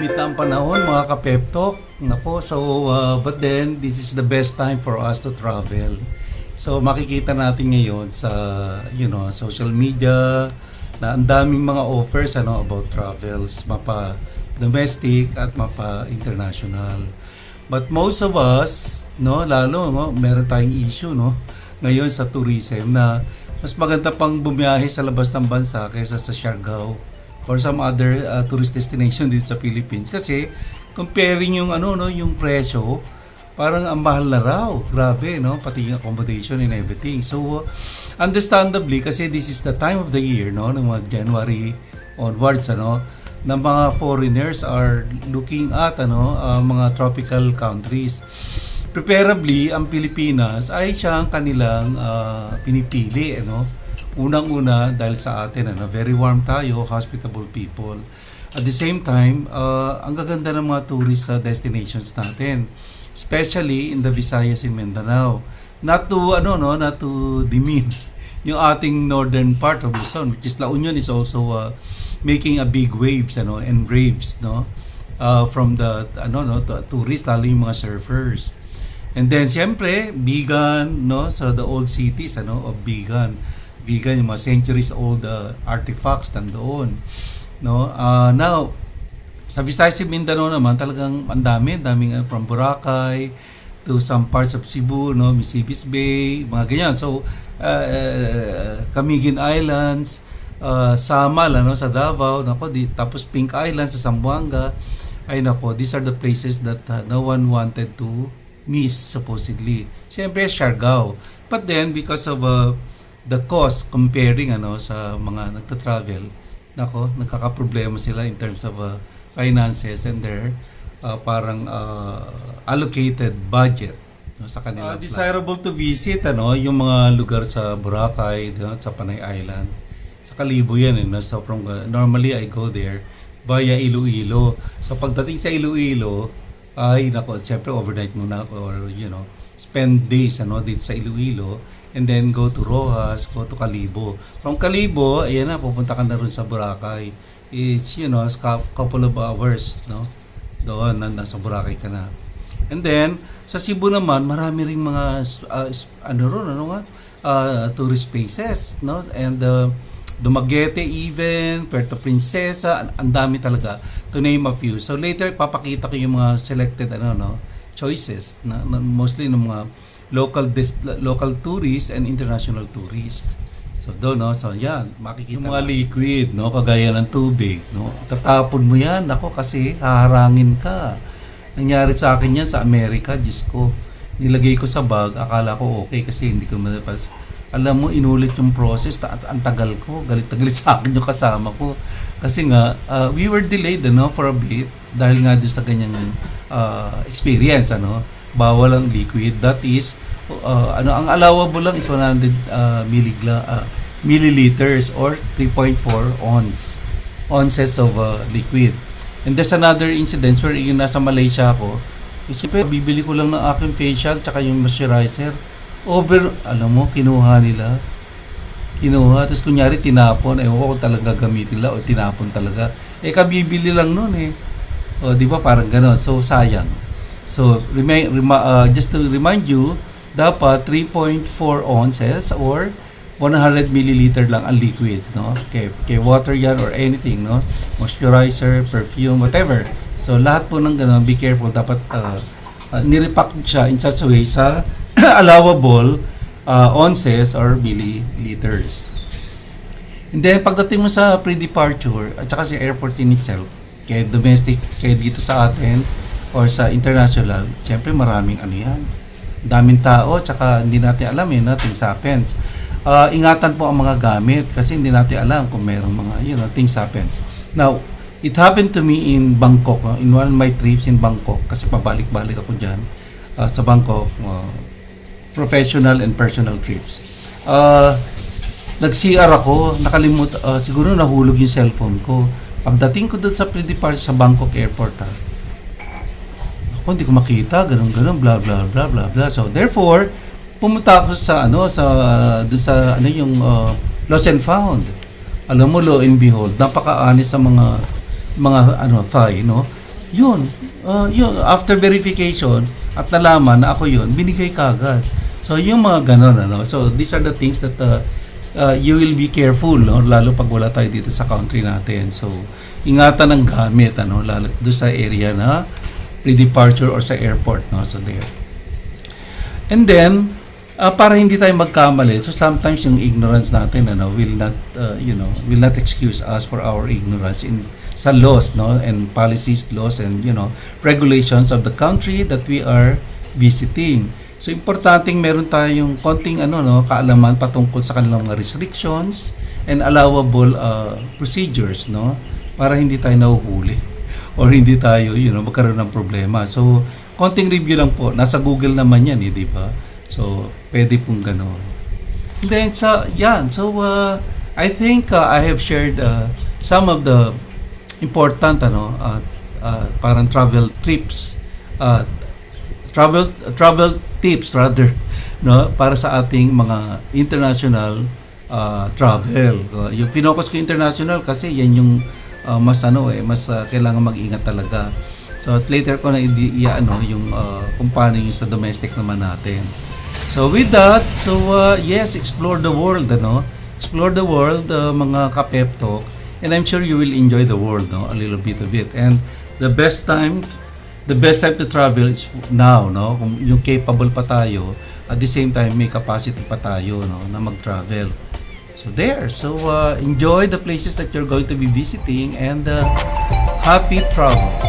Mainit na ang panahon mga kapeptok. Nako, but then this is the best time for us to travel. So makikita natin ngayon sa social media na ang daming mga offers about travels, mapa domestic at mapa international. But most of us, meron tayong issue ngayon sa tourism na mas maganda pang bumiyahe sa labas ng bansa kaysa sa Siargao or some other tourist destination dito sa Philippines kasi comparing yung yung presyo, parang ang mahal na raw. Grabe, pati yung accommodation and everything. So understandably kasi this is the time of the year ng mga January onwards na mga foreigners are looking at mga tropical countries. Preferably ang Pilipinas ay siyang kanilang pinipili unang-una dahil sa atin very warm tayo, hospitable people. At the same time, ang gaganda ng mga tourist destinations natin, especially in the Visayas and Mindanao. Not to demean yung ating northern part of Luzon, which is La Union, is also making a big waves and raves from the tourists, lalo yung mga surfers. And then siyempre Bigan, so the old cities of Bigan, yung mga centuries old artifacts nandoon. Now sa Visayas and Mindanao naman talagang ang daming from Boracay to some parts of Cebu, Misibis Bay, mga ganyan. So Camiguin Islands, Samal sa Davao, tapos Pink Island sa Zamboanga. These are the places that no one wanted to miss supposedly. Siyempre Siargao. But then because of the cost comparing sa mga nagta-travel, nagkakaproblema sila in terms of finances and their parang allocated budget sa kanila. Desirable to visit yung mga lugar sa Boracay, sa Panay Island. Sa Kalibo yan so from normally I go there via Iloilo. So pagdating sa Iloilo ay siyempre overnight muna or spend days dito sa Iloilo and then go to Rojas, go to Kalibo. From Kalibo, ayan pupunta ka na rin sa Boracay. It's couple of hours doon nasa Boracay ka na. And then sa Cebu naman marami ring mga tourist places and Dumaguete even, Puerto Princesa, ang dami talaga, to name a few. So later papakita ko yung mga selected choices na mostly ng mga local tourists and international tourists. So doon so yan, makikita yung mga liquid kagaya ng tubig tatapon mo yan kasi haharangin ka. Nangyari sa akin yan sa Amerika, Diyos ko. Nilagay ko sa bag, akala ko okay kasi hindi ko malapas. Alam mo, inulit yung process, ang tagal ko, galit sa akin yung kasama ko. Kasi nga, we were delayed for a bit dahil nga doon sa ganyang experience. Bawal ang liquid. That is, ang allowable lang is 100 milliliters or 3.4 ounces of liquid. And there's another incident where yung nasa Malaysia ako, siyempre, bibili ko lang ng aking facial tsaka yung moisturizer. Kinuha nila. Tapos kunyari tinapon, ewan ko talaga gamitin nila o tinapon talaga. Kabibili lang nun di ba parang gano'n. So, sayang. So, just to remind you, dapat 3.4 ounces or 100 milliliter lang ang liquid, Okay, water yan or anything, moisturizer, perfume, whatever. So, lahat po ng gano'n, be careful. Dapat nirepack siya in such a way sa allowable ounces or milliliters. And then pagdating mo sa pre-departure at saka sa airport in itself, kaya domestic, kaya dito sa atin or sa international, syempre maraming yan. Daming tao, tsaka hindi natin alam things happens. Ingatan po ang mga gamit kasi hindi natin alam kung mayroong mga things happens. Now, it happened to me in Bangkok, in one of my trips in Bangkok kasi pabalik-balik ako dyan sa Bangkok, professional and personal trips. Nag-CR ako, siguro nahulog yung cellphone ko. Pagdating ko doon sa pre-departure sa Bangkok Airport, hindi ko makita, ganun, blah blah blah blah blah. So therefore, pumunta ako sa yung lost and found. Alam mo, lo and behold, napaka-honest sa mga Thai, yun, after verification at nalaman na ako yun, binigay kagad. So yung mga ganon, ano. So these are the things that you will be careful, no, lalo pag wala tayo dito sa country natin. So ingatan ng gamit, ano, lalo doon sa area na pre-departure or sa airport, no. So there. And then para hindi tayo magkamali, so sometimes yung ignorance natin, ano, will not excuse us for our ignorance in sa laws, no, and policies, laws, and regulations of the country that we are visiting. So importanteng meron tayong konting kaalaman patungkol sa kanilang mga restrictions and allowable procedures, no, para hindi tayo nahuhuli or hindi tayo magkaroon ng problema. So konting review lang po, nasa Google naman yan, di ba? So pwede pong gano'n. And then I think I have shared some of the important parang travel trips, travel tips rather, no, para sa ating mga international travel. Yung pinocus ko international kasi yan yung mas kailangan mag-ingat talaga. So later ko na yung kung paano yung sa domestic naman natin. So with that, yes, explore the world, explore the world, mga ka-pep talk. And I'm sure you will enjoy the world, no? A little bit of it. And the best time to travel is now, no? Kung yung capable pa tayo, at the same time may capacity pa tayo, no, na mag-travel. So there. So enjoy the places that you're going to be visiting and happy travel.